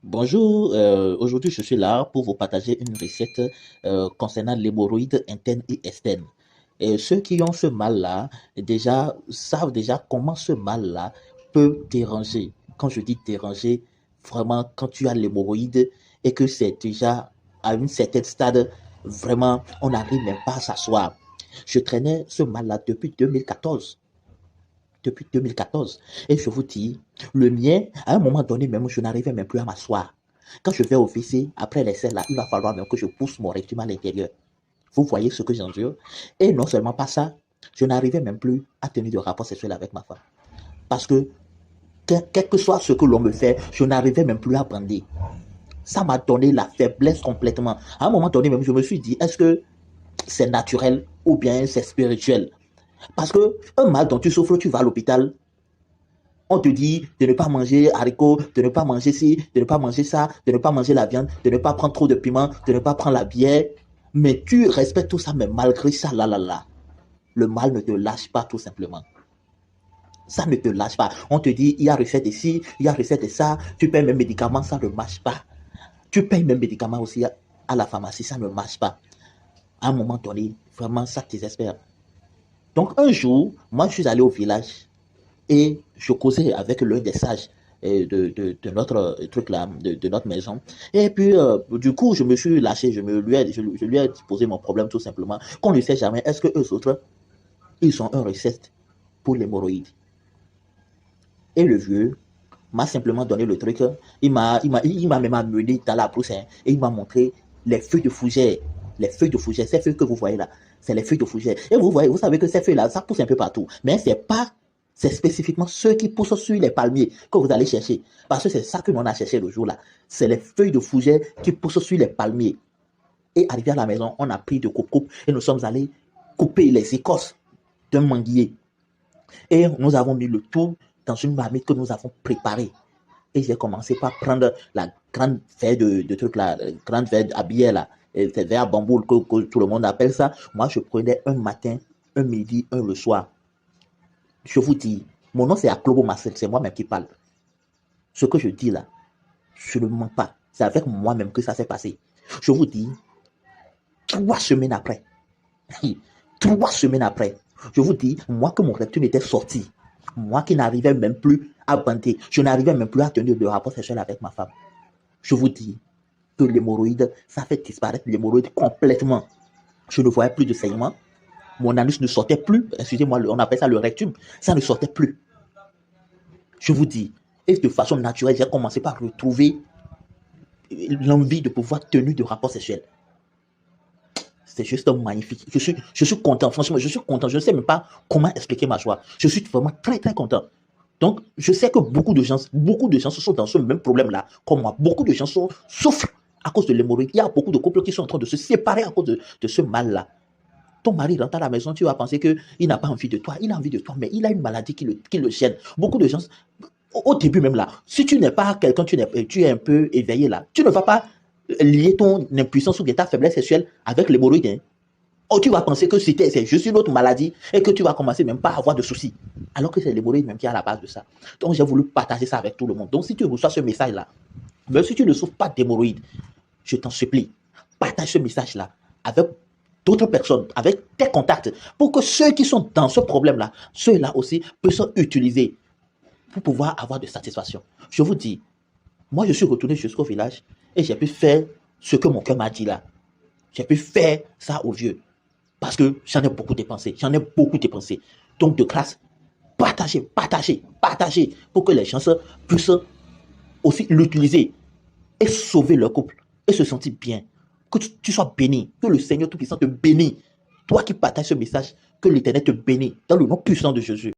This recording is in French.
Bonjour, aujourd'hui je suis là pour vous partager une recette concernant l'hémorroïde interne et externe. Et ceux qui ont ce mal-là, déjà, savent déjà comment ce mal-là peut déranger. Quand je dis déranger, vraiment, quand tu as l'hémorroïde et que c'est déjà à une certaine stade, vraiment, on n'arrive même pas à s'asseoir. Je traînais ce mal-là depuis 2014. Depuis 2014. Et je vous dis, le mien, à un moment donné, même, je n'arrivais même plus à m'asseoir. Quand je vais au WC, après les selles, là, il va falloir même que je pousse mon rectum à l'intérieur. Vous voyez ce que j'endure. Et non seulement pas ça, je n'arrivais même plus à tenir de rapport sexuel avec ma femme. Parce que, quel que soit ce que l'on me fait, je n'arrivais même plus à bander. Ça m'a donné la faiblesse complètement. À un moment donné, même, je me suis dit, est-ce que c'est naturel ou bien c'est spirituel? Parce que un mal dont tu souffres, tu vas à l'hôpital, on te dit de ne pas manger haricots, de ne pas manger ci, de ne pas manger ça, de ne pas manger la viande, de ne pas prendre trop de piment, de ne pas prendre la bière. Mais tu respectes tout ça, mais malgré ça, le mal ne te lâche pas tout simplement. Ça ne te lâche pas. On te dit, il y a recette ici, il y a recette de ça, tu payes mes médicaments, ça ne marche pas. Tu payes mes médicaments aussi à la pharmacie, ça ne marche pas. À un moment donné, vraiment, ça te désespère. Donc un jour, moi, je suis allé au village et je causais avec l'un des sages de notre truc là, de notre maison. Et puis, du coup, je me suis lâché, je lui ai posé mon problème tout simplement. Qu'on ne sait jamais, est-ce que eux autres, ils ont un recette pour l'hémorroïde? Et le vieux m'a simplement donné le truc. Il m'a même amené dans la brousse, hein, et il m'a montré les feuilles de fougère. Les feuilles de fougère, ces feuilles que vous voyez là, c'est les feuilles de fougère. Et vous voyez, vous savez que ces feuilles-là, ça pousse un peu partout. Mais c'est spécifiquement ceux qui poussent sur les palmiers que vous allez chercher. Parce que c'est ça que l'on a cherché le jour là. C'est les feuilles de fougère qui poussent sur les palmiers. Et arrivé à la maison, on a pris de coupe-coupe et nous sommes allés couper les écorces d'un manguier. Et nous avons mis le tout dans une marmite que nous avons préparée. Et j'ai commencé par prendre la grande verre de truc là, grande verre à bière là, c'est verre à bambou que tout le monde appelle ça. Moi, je prenais un matin, un midi, un le soir. Je vous dis, mon nom c'est Aklobo Marcel, c'est moi-même qui parle. Ce que je dis là, je ne mens pas. C'est avec moi-même que ça s'est passé. Je vous dis, 3 semaines après, 3 semaines après, je vous dis, moi que mon rectum était sorti, moi qui n'arrivais même plus à bander, je n'arrivais même plus à tenir de rapport sexuel avec ma femme. Je vous dis que l'hémorroïde, ça fait disparaître l'hémorroïde complètement. Je ne voyais plus de saignement, mon anus ne sortait plus, excusez-moi, on appelle ça le rectum, ça ne sortait plus. Je vous dis, et de façon naturelle, j'ai commencé par retrouver l'envie de pouvoir tenir de rapport sexuel. C'est juste magnifique. Je suis content, franchement, je suis content. Je ne sais même pas comment expliquer ma joie. Je suis vraiment très, très content. Donc, je sais que beaucoup de gens sont dans ce même problème-là, comme moi. Beaucoup de gens souffrent à cause de l'hémorroïde. Il y a beaucoup de couples qui sont en train de se séparer à cause de ce mal-là. Ton mari rentre à la maison, tu vas penser qu'il n'a pas envie de toi. Il a envie de toi, mais il a une maladie qui le gêne. Beaucoup de gens, au début même là, si tu n'es pas quelqu'un, tu es un peu éveillé là, tu ne vas pas lier ton impuissance ou bien ta faiblesse sexuelle avec l'hémorroïde. Hein. Oh, tu vas penser que c'est juste une autre maladie et que tu vas commencer même pas à avoir de soucis. Alors que c'est l'hémorroïde même qui est à la base de ça. Donc, j'ai voulu partager ça avec tout le monde. Donc, si tu reçois ce message-là, même si tu ne souffres pas d'hémorroïde, je t'en supplie, partage ce message-là avec d'autres personnes, avec tes contacts, pour que ceux qui sont dans ce problème-là, ceux-là aussi puissent utiliser pour pouvoir avoir de satisfaction. Je vous dis, moi, je suis retourné jusqu'au village et j'ai pu faire ce que mon cœur m'a dit là. J'ai pu faire ça au vieux. Parce que j'en ai beaucoup dépensé. J'en ai beaucoup dépensé. Donc, de grâce, partagez, partagez, partagez pour que les gens puissent aussi l'utiliser et sauver leur couple et se sentir bien. Que tu sois béni. Que le Seigneur Tout-Puissant te bénisse. Toi qui partages ce message, que l'Éternel te bénisse dans le nom puissant de Jésus.